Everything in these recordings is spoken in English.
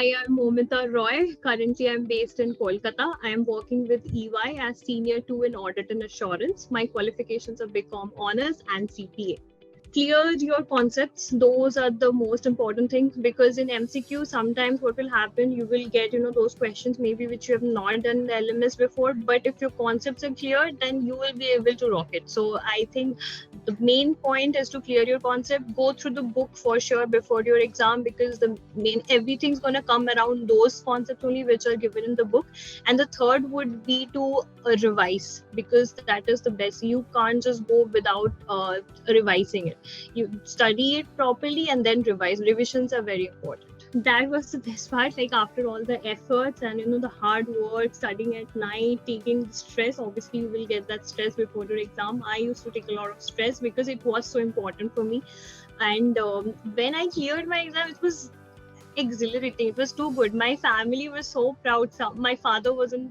I am Moumita Roy. Currently, I'm based in Kolkata. I am working with EY as Senior 2 in Audit and Assurance. My qualifications are BCom Honors and CPA. Clear your concepts. Those are the most important things, because in MCQ sometimes what will happen, you will get those questions maybe which you have not done in the LMS before, but if your concepts are clear, then you will be able to rock it. So I think the main point is to clear your concept. Go through the book for sure before your exam, because the main everything's going to come around those concepts only which are given in the book. And the third would be to revise, because that is the best. You can't just go without revising it. You study it properly and then revise. Revisions are very important. That was the best part. Like, after all the efforts and the hard work, studying at night, taking the stress, obviously you will get that stress before your exam. I used to take a lot of stress because it was so important for me. And when I cleared my exam, it was exhilarating. It was too good. My family was so proud. My father was in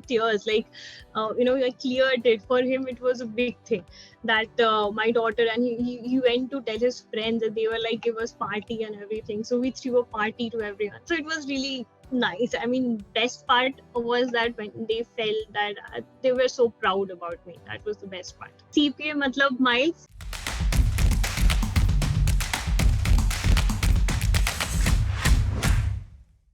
tears. Like, I cleared it. For him, it was a big thing that my daughter, and he went to tell his friends, and they were like, give us party and everything. So we threw a party to everyone. So it was really nice. I mean, best part was that when they felt that they were so proud about me. That was the best part. CPA matlab miles.